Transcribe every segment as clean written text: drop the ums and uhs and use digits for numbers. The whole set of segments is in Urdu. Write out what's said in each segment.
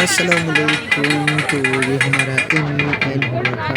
السلام علیکم۔ تو یہ ہمارا این ہوا تھا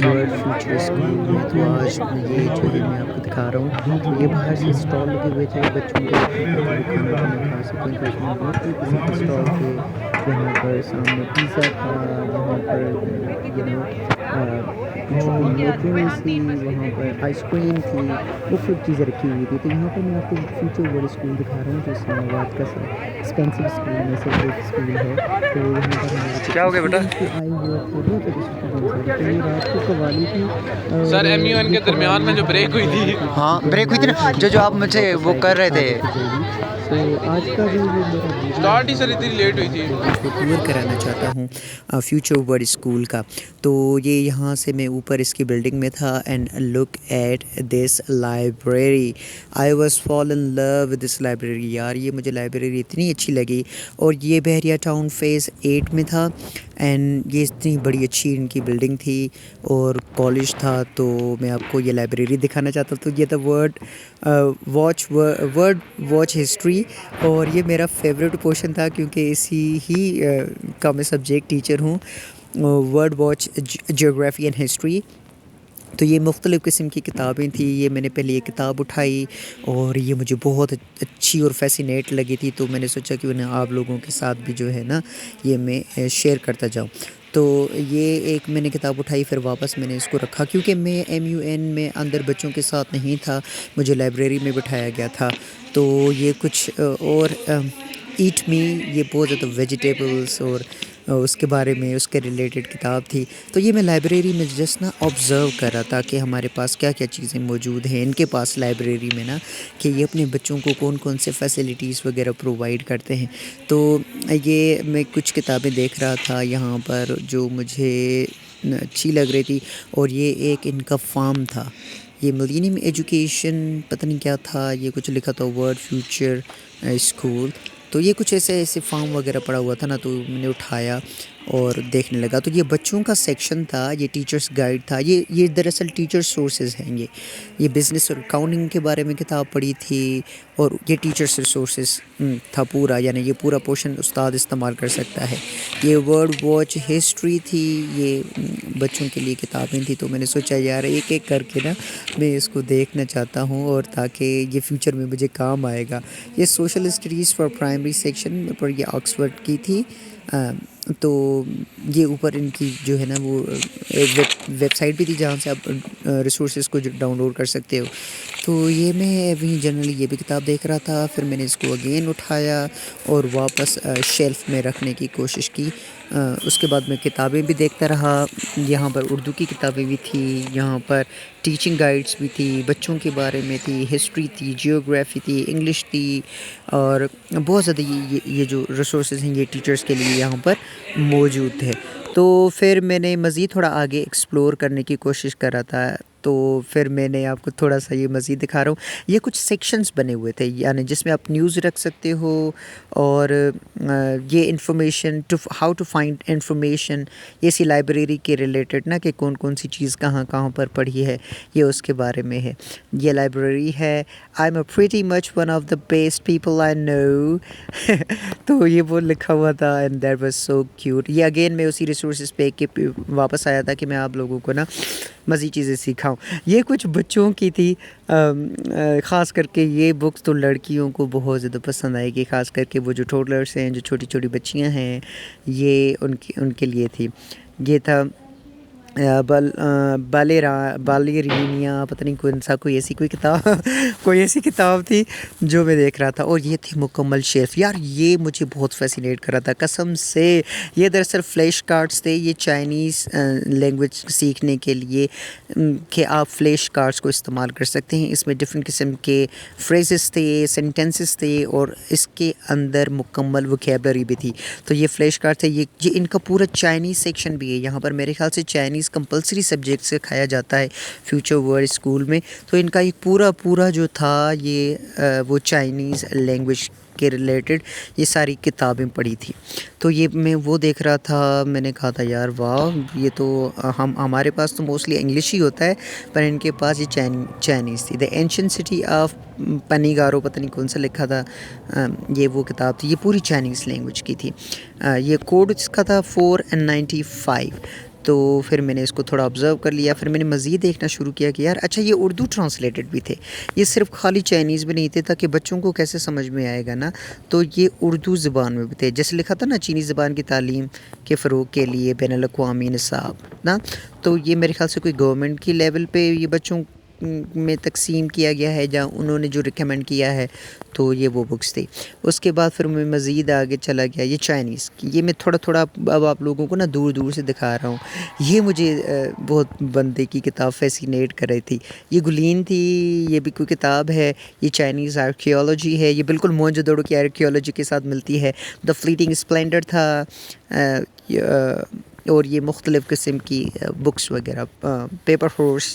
ورلڈ فیوچر اسکول میں۔ تو آج یہ جو ہے میں آپ کو دکھا رہا ہوں، تو یہ باہر سے اسٹال لگے ہوئے تھے بچوں کے تاکہ وہ کھانا پینا کھا سکیں۔ تو اس میں مختلف قسم کے اسٹال تھے، یہاں پر سامنے پیزا تھا، یہاں پر کچھ نیوٹریلس تھی، وہاں پر آئس کریم تھی، مختلف چیزیں رکھی ہوئی تھی۔ تو یہاں پر میں آپ کو فیوچر ورلڈ اسکول دکھا رہا ہوں جو اسلام آباد کا ایکسپینسو اسکول میں سے ایک اسکول ہے۔ تو یہاں پر ہمارے کیا ہو گیا بیٹا؟ اسٹوڈنٹس بھی آئے ہوئے تھے، بہت سارے اسٹوڈنٹس آئے تھے۔ تو یہ رات کی قوالی تھی سر اور ایم یو این یہ کے درمیان میں قوالی جو ہم بریک ہوئی آگے تھی، دیکھیں گے ہاں کیونکہ بریک ہوئی ہمارے تھی نا، جو آپ مجھ سے واپس وہ آئے کر گا رہے تھے۔ آگے سے جلدی۔ تو آج کا جو یہ میرا ویڈیو اسٹارٹ ہی ہے سر وہ اتنی بس لیٹ میں ہوئی تھی۔ آپ کو ٹور کرانا چاہتا ہوں فیوچر ورلڈ اسکول کا۔ تو یہ یہاں سے میں اوپر اس کی بلڈنگ میں تھا، and look at this library, I was fall in love with this library. یار یہ مجھے لائبریری اتنی اچھی لگی، اور یہ بحریہ ٹاؤن فیز 8 میں تھا، اینڈ یہ اتنی بڑی اچھی ان کی بلڈنگ تھی اور کالج تھا۔ تو میں آپ کو یہ لائبریری دکھانا چاہتا ہوں۔ تو یہ تھا ورڈ واچ ہسٹری، اور یہ میرا فیوریٹ پورشن تھا کیونکہ اسی ہی کا میں سبجیکٹ ٹیچر ہوں، word watch geography and history. تو یہ مختلف قسم کی کتابیں تھیں۔ یہ میں نے پہلے یہ کتاب اٹھائی اور یہ مجھے بہت اچھی اور فیسینیٹ لگی تھی، تو میں نے سوچا کہ انہیں آپ لوگوں کے ساتھ بھی جو ہے نا یہ میں شیئر کرتا جاؤں۔ تو یہ ایک میں نے کتاب اٹھائی، پھر واپس میں نے اس کو رکھا کیونکہ میں ایم یو این میں اندر بچوں کے ساتھ نہیں تھا، مجھے لائبریری میں بٹھایا گیا تھا۔ تو یہ کچھ اور ایٹ می، یہ بہت زیادہ ویجیٹیبلس اور اس کے بارے میں اس کے ریلیٹڈ کتاب تھی۔ تو یہ میں لائبریری میں جسٹ نا آبزرو کر رہا تھا کہ ہمارے پاس کیا کیا چیزیں موجود ہیں ان کے پاس لائبریری میں نا، کہ یہ اپنے بچوں کو کون کون سے فیسلٹیز وغیرہ پرووائڈ کرتے ہیں۔ تو یہ میں کچھ کتابیں دیکھ رہا تھا یہاں پر جو مجھے اچھی لگ رہی تھی، اور یہ ایک ان کا فارم تھا، یہ ملینیم ایجوکیشن پتہ نہیں کیا تھا، یہ کچھ لکھا تھا ورلڈ فیوچر اسکول۔ تو یہ کچھ ایسے فارم وغیرہ پڑا ہوا تھا نا، تو میں نے اٹھایا اور دیکھنے لگا۔ تو یہ بچوں کا سیکشن تھا، یہ ٹیچرز گائیڈ تھا، یہ دراصل ٹیچر سورسز ہیں۔ یہ بزنس اور اکاؤنٹنگ کے بارے میں کتاب پڑھی تھی، اور یہ ٹیچرس ریسورسز تھا پورا، یعنی یہ پورا پورشن استاد استعمال کر سکتا ہے۔ یہ ورلڈ واچ ہسٹری تھی، یہ بچوں کے لیے کتابیں تھیں۔ تو میں نے سوچا یار ایک ایک کر کے نا میں اس کو دیکھنا چاہتا ہوں، اور تاکہ یہ فیوچر میں مجھے کام آئے گا۔ یہ social studies for primary section پر یہ آکسفورڈ کی تھی۔ تو یہ اوپر ان کی جو ہے نا وہ ویب سائٹ بھی تھی جہاں سے آپ ریسورسز کو ڈاؤن لوڈ کر سکتے ہو۔ تو یہ میں ابھی جنرلی یہ بھی کتاب دیکھ رہا تھا، پھر میں نے اس کو اگین اٹھایا اور واپس شیلف میں رکھنے کی کوشش کی۔ اس کے بعد میں کتابیں بھی دیکھتا رہا، یہاں پر اردو کی کتابیں بھی تھی، یہاں پر ٹیچنگ گائیڈس بھی تھی، بچوں کے بارے میں تھی، ہسٹری تھی، جیوگرافی تھی، انگلش تھی، اور بہت زیادہ یہ جو ریسورسز ہیں یہ ٹیچرز کے لیے یہاں پر موجود تھے۔ تو پھر میں نے مزید تھوڑا آگے ایکسپلور کرنے کی کوشش کر رہا تھا، تو پھر میں نے آپ کو تھوڑا سا یہ مزید دکھا رہا ہوں۔ یہ کچھ سیکشنز بنے ہوئے تھے، یعنی جس میں آپ نیوز رکھ سکتے ہو، اور یہ information how to find information, یہ اسی لائبریری کے ریلیٹڈ نا کہ کون کون سی چیز کہاں کہاں پر پڑھی ہے، یہ اس کے بارے میں ہے۔ یہ لائبریری ہے، I am pretty much one of the best people I know تو یہ وہ لکھا ہوا تھا، and that was so cute. یہ اگین میں اسی ریسورسز پہ کہ واپس آیا تھا کہ میں آپ لوگوں کو نا مزید چیزیں سکھاؤں۔ یہ کچھ بچوں کی تھی، خاص کر کے یہ بکس تو لڑکیوں کو بہت زیادہ پسند آئے گی، خاص کر کے وہ جو ٹوڈلرس ہیں، جو چھوٹی چھوٹی بچیاں ہیں، یہ ان کے لیے تھی۔ یہ تھا بالرینیا، پتہ نہیں کوئی ایسی کتاب تھی جو میں دیکھ رہا تھا، اور یہ تھی مکمل شیلف۔ یار یہ مجھے بہت فیسینیٹ کر رہا تھا قسم سے۔ یہ دراصل فلیش کارڈز تھے، یہ چائنیز لینگویج سیکھنے کے لیے کہ آپ فلیش کارڈز کو استعمال کر سکتے ہیں۔ اس میں ڈفرینٹ قسم کے فریزز تھے، سینٹینسز تھے، اور اس کے اندر مکمل ووکیبلری بھی تھی۔ تو یہ فلیش کارڈ تھے، یہ ان کا پورا چائنیز سیکشن بھی ہے یہاں پر، میرے خیال سے چائنیز کمپلسری سبجیکٹ سکھایا جاتا ہے فیوچر ورلڈ اسکول میں۔ تو ان کا ایک پورا جو تھا یہ وہ چائنیز لینگویج کے ریلیٹڈ یہ ساری کتابیں پڑھی تھی. تو یہ میں وہ دیکھ رہا تھا, میں نے کہا تھا یار واہ, یہ تو ہمارے پاس تو موسٹلی انگلش ہی ہوتا ہے, پر ان کے پاس یہ چائنیز تھی. دا اینشنٹ سٹی آف پنیگارو, پتہ نہیں کون سا لکھا تھا, یہ وہ کتاب تھی, یہ پوری چائنیز لینگویج کی تھی. یہ کوڈ اس کا تھا 495. تو پھر میں نے اس کو تھوڑا آبزرو کر لیا, پھر میں نے مزید دیکھنا شروع کیا کہ یار اچھا یہ اردو ٹرانسلیٹڈ بھی تھے, یہ صرف خالی چائنیز بھی نہیں تھے تاکہ بچوں کو کیسے سمجھ میں آئے گا نا, تو یہ اردو زبان میں بھی تھے. جیسے لکھا تھا نا چینی زبان کی تعلیم کے فروغ کے لیے بین الاقوامی نصاب نا, تو یہ میرے خیال سے کوئی گورنمنٹ کی لیول پہ یہ بچوں میں تقسیم کیا گیا ہے, جہاں انہوں نے جو ریکمینڈ کیا ہے, تو یہ وہ بکس تھی. اس کے بعد پھر میں مزید آگے چلا گیا, یہ چائنیز کی, یہ میں تھوڑا تھوڑا اب آپ لوگوں کو نا دور دور سے دکھا رہا ہوں. یہ مجھے بہت بندے کی کتاب فیسینیٹ کر رہی تھی. یہ گلین تھی, یہ بھی کوئی کتاب ہے, یہ چائنیز آرکیولوجی ہے, یہ بالکل موہنجو دڑو کی آرکیولوجی کے ساتھ ملتی ہے. دا فلیٹنگ اسپلینڈر تھا, اور یہ مختلف قسم کی بکس وغیرہ, پیپر ہورس,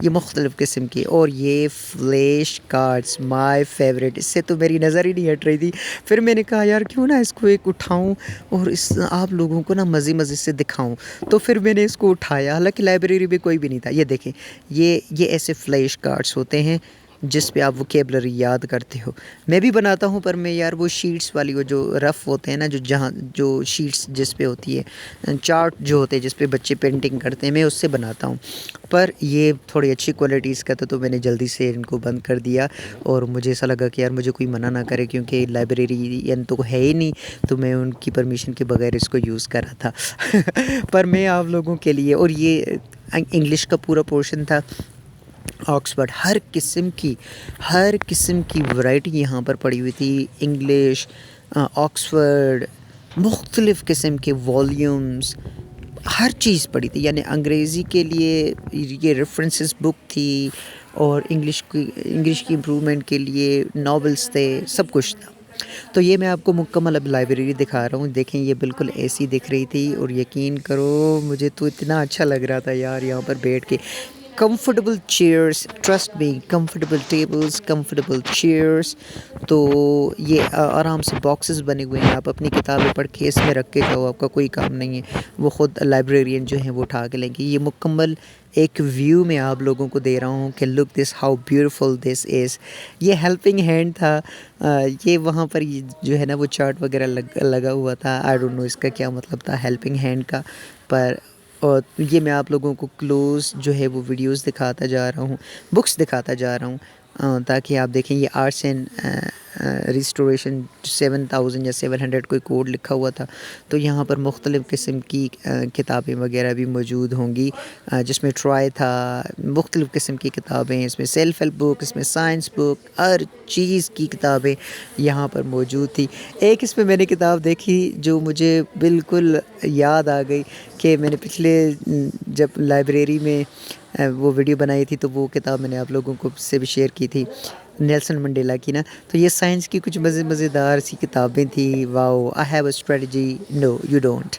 یہ مختلف قسم کی, اور یہ فلیش کارڈز مائی فیوریٹ, اس سے تو میری نظر ہی نہیں ہٹ رہی تھی. پھر میں نے کہا یار کیوں نہ اس کو ایک اٹھاؤں اور اس آپ لوگوں کو نا مزے سے دکھاؤں. تو پھر میں نے اس کو اٹھایا, حالانکہ لائبریری میں کوئی بھی نہیں تھا. یہ دیکھیں, یہ ایسے فلیش کارڈز ہوتے ہیں جس پہ آپ ووکیبلری یاد کرتے ہو. میں بھی بناتا ہوں, پر میں یار وہ شیٹس والی, وہ جو رف ہوتے ہیں نا, جو شیٹس جس پہ ہوتی ہے, چارٹ جو ہوتے ہیں جس پہ بچے پینٹنگ کرتے ہیں, میں اس سے بناتا ہوں. پر یہ تھوڑی اچھی کوالٹیز کا تھا, تو میں نے جلدی سے ان کو بند کر دیا. اور مجھے ایسا لگا کہ یار مجھے کوئی منع نہ کرے, کیونکہ لائبریری تو ہے ہی نہیں, تو میں ان کی پرمیشن کے بغیر اس کو یوز کر رہا تھا. پر میں آپ لوگوں کے لیے, اور یہ انگلش کا پورا پورشن تھا. آکسفورڈ, ہر قسم کی ورائٹی یہاں پر پڑی ہوئی تھی. انگلش, آکسفورڈ, مختلف قسم کے والیومز, ہر چیز پڑی تھی. یعنی انگریزی کے لیے یہ ریفرنسز بک تھی, اور انگلش کی امپرومنٹ کے لیے ناولس تھے, سب کچھ تھا. تو یہ میں آپ کو مکمل اب لائبریری دکھا رہا ہوں. دیکھیں یہ بالکل ایسی دکھ رہی تھی, اور یقین کرو مجھے تو اتنا اچھا لگ رہا تھا یار یہاں پر بیٹھ کے. Comfortable chairs, trust me, comfortable tables, comfortable chairs. تو یہ آرام سے باکسز بنے ہوئے ہیں, آپ اپنی کتابیں پڑھ کے اس میں رکھ کے جاؤ, آپ کا کوئی کام نہیں ہے, وہ خود لائبریرین جو ہیں وہ اٹھا کے لیں گے. یہ مکمل ایک ویو میں آپ لوگوں کو دے رہا ہوں کہ لک دس ہاؤ بیوٹیفل دس از. یہ ہیلپنگ ہینڈ تھا, یہ وہاں پر جو ہے نا وہ چارٹ وغیرہ لگا ہوا تھا. آئی ڈونٹ نو اس کا کیا مطلب تھا ہیلپنگ ہینڈ کا, پر اور یہ میں آپ لوگوں کو کلوز جو ہے وہ ویڈیوز دکھاتا جا رہا ہوں, بکس دکھاتا جا رہا ہوں, تاکہ آپ دیکھیں. یہ آرٹس اینڈ ریسٹوریشن 7000 یا 700 کوئی کوڈ لکھا ہوا تھا. تو یہاں پر مختلف قسم کی کتابیں وغیرہ بھی موجود ہوں گی, جس میں ٹرائی تھا, مختلف قسم کی کتابیں, اس میں سیلف ہیلپ بک, اس میں سائنس بک, ہر چیز کی کتابیں یہاں پر موجود تھی. ایک اس میں نے کتاب دیکھی جو مجھے بالکل یاد آ گئی, کہ میں نے پچھلے جب لائبریری میں وہ ویڈیو بنائی تھی, تو وہ کتاب میں نے آپ لوگوں کو سے بھی شیئر کی تھی, نیلسن منڈیلا کی نا. تو یہ سائنس کی کچھ مزیدار سی کتابیں تھیں. Wow, I have a strategy, no you don't.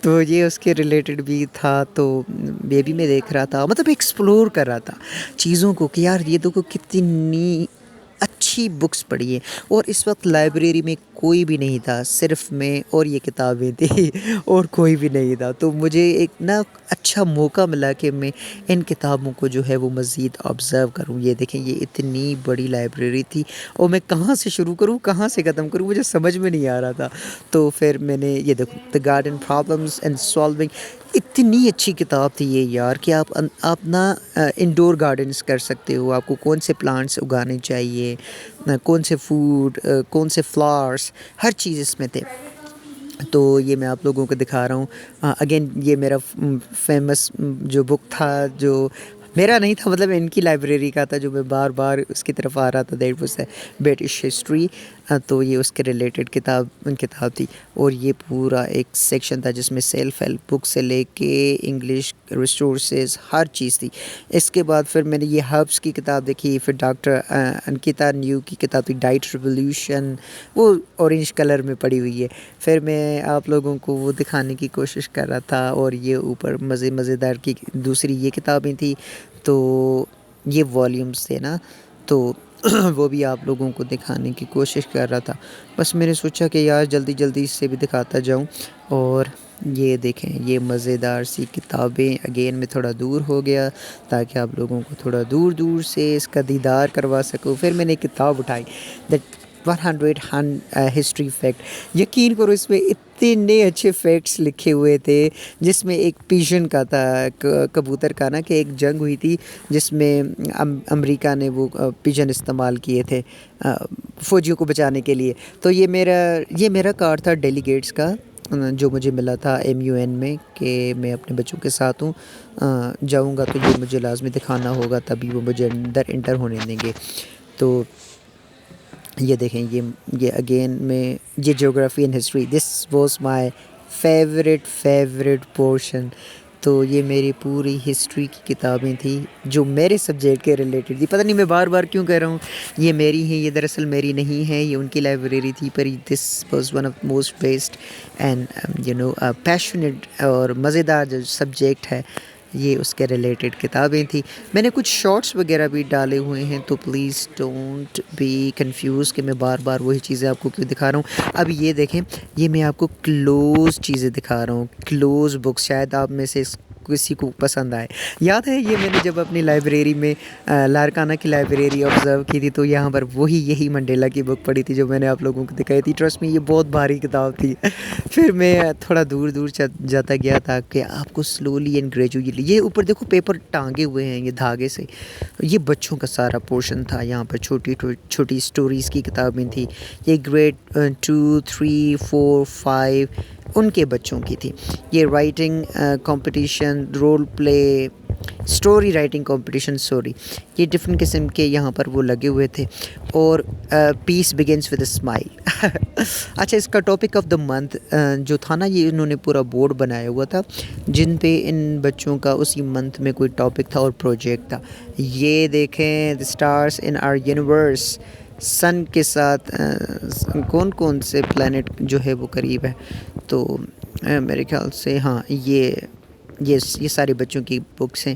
تو یہ اس کے ریلیٹڈ بھی تھا. تو یہ بھی میں دیکھ رہا تھا, مطلب ایکسپلور کر رہا تھا چیزوں کو, کہ یار یہ دیکھو کتنی اچھی بکس پڑھی ہیں. اور اس وقت لائبریری میں کوئی بھی نہیں تھا, صرف میں اور یہ کتابیں تھی, اور کوئی بھی نہیں تھا. تو مجھے ایک نا اچھا موقع ملا کہ میں ان کتابوں کو جو ہے وہ مزید آبزرو کروں. یہ دیکھیں, یہ اتنی بڑی لائبریری تھی, اور میں کہاں سے شروع کروں کہاں سے ختم کروں مجھے سمجھ میں نہیں آ رہا تھا. تو پھر میں نے یہ دیکھو, the garden problems and solving, اتنی اچھی کتاب تھی یہ یار, کہ آپ نا انڈور گارڈنس کر سکتے ہو. آپ کو کون سے پلانٹس اگانے چاہیے, کون سے فوڈ, کون سے فلاورس, ہر چیز اس میں تھے. تو یہ میں آپ لوگوں کو دکھا رہا ہوں. اگین یہ میرا فیمس جو بک تھا, جو میرا نہیں تھا, مطلب ان کی لائبریری کا تھا, جو میں بار بار اس کی طرف آ رہا تھا, that was a British history. تو یہ اس کے ریلیٹڈ کتاب تھی. اور یہ پورا ایک سیکشن تھا جس میں سیلف ہیلپ بک سے لے کے انگلش ریسورسز ہر چیز تھی. اس کے بعد پھر میں نے یہ ہربس کی کتاب دیکھی. پھر ڈاکٹر انکتا نیو کی کتاب تھی ڈائٹ ریولیوشن, وہ اورنج کلر میں پڑی ہوئی ہے. پھر میں آپ لوگوں کو وہ دکھانے کی کوشش کر رہا تھا. اور یہ اوپر مزیدار کی دوسری یہ کتابیں تھیں. تو یہ والیومز تھے نا. تو وہ بھی آپ لوگوں کو دکھانے کی کوشش کر رہا تھا. بس میں نے سوچا کہ یار جلدی جلدی اس سے بھی دکھاتا جاؤں. اور یہ دیکھیں یہ مزیدار سی کتابیں. اگین میں تھوڑا دور ہو گیا تاکہ آپ لوگوں کو تھوڑا دور دور سے اس کا دیدار کروا سکوں. پھر میں نے ایک کتاب اٹھائی دیٹ 100 ہسٹری فیکٹ. یقین کرو اس میں اتنے اچھے فیکٹس لکھے ہوئے تھے، جس میں ایک پیجن کا تھا، کبوتر کا نا، کہ ایک جنگ ہوئی تھی جس میں امریکہ نے وہ پیجن استعمال کیے تھے فوجیوں کو بچانے کے لیے. تو یہ میرا کارڈ تھا ڈیلیگیٹس کا جو مجھے ملا تھا MUN میں، کہ میں اپنے بچوں کے ساتھ ہوں، جاؤں گا تو یہ مجھے لازمی دکھانا ہوگا تبھی وہ مجھے اندر انٹر ہونے دیں گے. تو یہ دیکھیں یہ اگین میں یہ geography and history, this was my favourite portion. تو یہ میری پوری ہسٹری کی کتابیں تھیں جو میرے سبجیکٹ کے ریلیٹڈ تھی. پتہ نہیں میں بار بار کیوں کہہ رہا ہوں یہ میری ہیں، یہ دراصل میری نہیں ہے، یہ ان کی لائبریری تھی. پر this was one of most best and passionate اور مزیدار جو سبجیکٹ ہے، یہ اس کے ریلیٹڈ کتابیں تھیں. میں نے کچھ شارٹس وغیرہ بھی ڈالے ہوئے ہیں، تو پلیز ڈونٹ بی کنفیوز کہ میں بار بار وہی چیزیں آپ کو کیوں دکھا رہا ہوں. اب یہ دیکھیں، یہ میں آپ کو کلوز چیزیں دکھا رہا ہوں، کلوز بکس. شاید آپ میں سے کسی کو پسند آئے. یاد ہے یہ میں نے جب اپنی لائبریری میں لاڑکانہ کی لائبریری آبزرو کی تھی، تو یہاں پر یہی منڈیلا کی بک پڑھی تھی جو میں نے آپ لوگوں کو دکھائی تھی. ٹرسٹ میں یہ بہت بھاری کتاب تھی. پھر میں تھوڑا دور جاتا گیا تاکہ آپ کو سلولی اینڈ گریجویٹلی. یہ اوپر دیکھو پیپر ٹانگے ہوئے ہیں یہ دھاگے سے. یہ بچوں کا سارا پورشن تھا. یہاں پر چھوٹی اسٹوریز کی کتابیں تھیں. یہ گریڈ 2 3 4 5 ان کے بچوں کی تھی. یہ writing competition, role play, story writing competition, یہ ڈفرینٹ قسم کے یہاں پر وہ لگے ہوئے تھے. اور peace begins with a smile. اچھا، اس کا ٹاپک آف دا منتھ جو تھا نا، یہ انہوں نے پورا بورڈ بنایا ہوا تھا جن پہ ان بچوں کا اسی منتھ میں کوئی ٹاپک تھا اور پروجیکٹ تھا. یہ دیکھیں، دی اسٹارس ان آر یونیورس. سن کے ساتھ کون سے پلانٹ جو ہے وہ قریب ہے. تو میرے خیال سے ہاں یہ سارے بچوں کی بکس ہیں.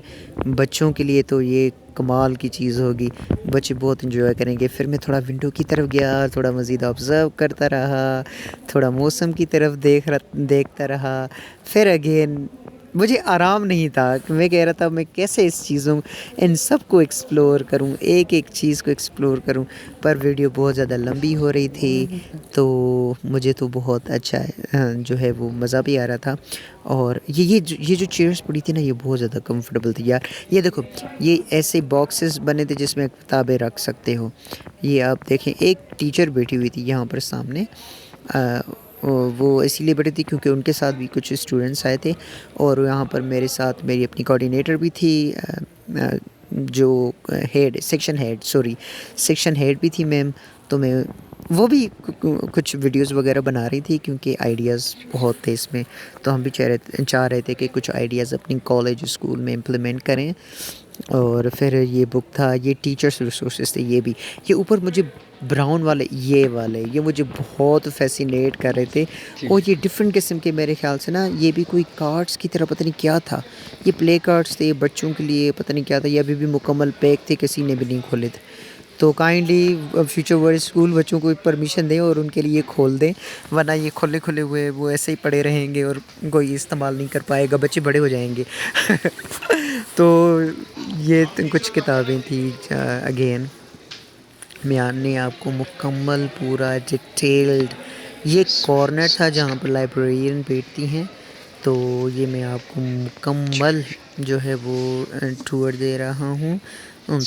بچوں کے لیے تو یہ کمال کی چیز ہوگی، بچے بہت انجوائے کریں گے. پھر میں تھوڑا ونڈو کی طرف گیا، تھوڑا مزید آبزرو کرتا رہا، تھوڑا موسم کی طرف دیکھتا رہا. پھر اگین مجھے آرام نہیں تھا کہ میں کہہ رہا تھا میں کیسے ان سب کو ایکسپلور کروں، ایک چیز کو ایکسپلور کروں. پر ویڈیو بہت زیادہ لمبی ہو رہی تھی، تو مجھے تو بہت اچھا جو ہے وہ مزہ بھی آ رہا تھا. اور یہ جو چیئرس پڑی تھی نا، یہ بہت زیادہ کمفرٹیبل تھی یار. یہ دیکھو، یہ ایسے باکسز بنے تھے جس میں کتابیں رکھ سکتے ہو. یہ آپ دیکھیں، ایک ٹیچر بیٹھی ہوئی تھی یہاں پر سامنے. وہ اسی لیے بیٹھی تھی کیونکہ ان کے ساتھ بھی کچھ اسٹوڈنٹس آئے تھے. اور یہاں پر میرے ساتھ میری اپنی کوآرڈینیٹر بھی تھی، جو سیکشن ہیڈ بھی تھی میم. تو وہ بھی کچھ ویڈیوز وغیرہ بنا رہی تھی کیونکہ آئیڈیاز بہت تھے اس میں. تو ہم بھی چاہ رہے تھے کہ کچھ آئیڈیاز اپنی کالج اسکول میں امپلیمنٹ کریں. اور پھر یہ بک تھا، یہ ٹیچرس ریسورسز تھے. یہ اوپر مجھے براؤن والے یہ مجھے بہت فیسینیٹ کر رہے تھے. اور یہ ڈفرینٹ قسم کے، میرے خیال سے نا، یہ بھی کوئی کارڈس کی طرح پتہ نہیں کیا تھا. یہ پلے کارڈس تھے بچوں کے لیے، پتہ نہیں کیا تھا. یہ ابھی بھی مکمل پیک تھے، کسی نے بھی نہیں کھولے تھے. تو کائنڈلی فیوچر ورلڈ اسکول بچوں کو پرمیشن دیں اور ان کے لیے کھول دیں، ورنہ یہ کھلے ہوئے وہ ایسے ہی پڑے رہیں گے اور کوئی استعمال نہیں کر پائے گا، بچے بڑے ہو جائیں گے. تو یہ کچھ کتابیں تھیں. اگین میں نے آپ کو مکمل پورا ڈیٹیلڈ، یہ کارنر تھا جہاں پر لائبریرین بیٹھتی ہیں. تو یہ میں آپ کو مکمل جو ہے وہ ٹور دے رہا ہوں.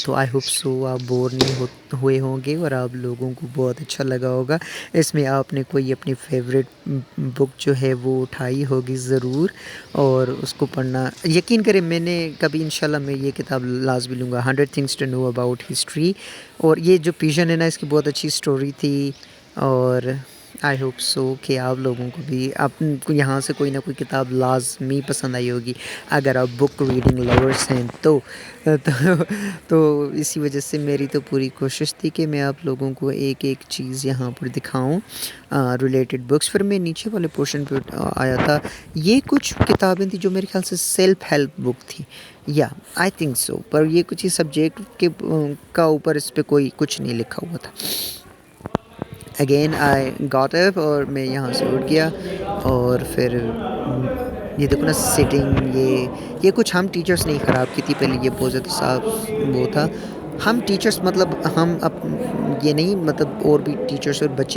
تو آئی ہوپ سو آپ بور نہیں ہوئے ہوں گے اور آپ لوگوں کو بہت اچھا لگا ہوگا. اس میں آپ نے کوئی اپنی فیوریٹ بک جو ہے وہ اٹھائی ہوگی ضرور، اور اس کو پڑھنا. یقین کریں میں نے کبھی انشاءاللہ میں یہ کتاب لازمی لوں گا، 100 Things to Know About History. اور یہ جو پیجن ہے نا، اس کی بہت اچھی سٹوری تھی. اور آئی ہوپ سو کہ آپ لوگوں کو بھی آپ کو یہاں سے کوئی نہ کوئی کتاب لازمی پسند آئی ہوگی اگر آپ بک ریڈنگ لورس ہیں تو اسی وجہ سے میری تو پوری کوشش تھی کہ میں آپ لوگوں کو ایک ایک چیز یہاں پر دکھاؤں ریلیٹڈ بکس. پھر میں نیچے والے پورشن پہ آیا تھا. یہ کچھ کتابیں تھیں جو میرے خیال سے سیلف ہیلپ بک تھی. یا آئی تھنک سو. پر یہ کچھ ہی سبجیکٹ کے کا اوپر اس پہ کوئی کچھ نہیں لکھا ہوا تھا. اگین آئی گاٹ اپ اور میں یہاں سے اٹھ گیا. اور پھر یہ دیکھو نا سٹنگ یہ کچھ ہم ٹیچرس نے خراب کی تھی. پہلے یہ بہت زیادہ صاف وہ تھا. ہم ٹیچرس مطلب ہم یہ نہیں مطلب اور بھی ٹیچرس اور بچے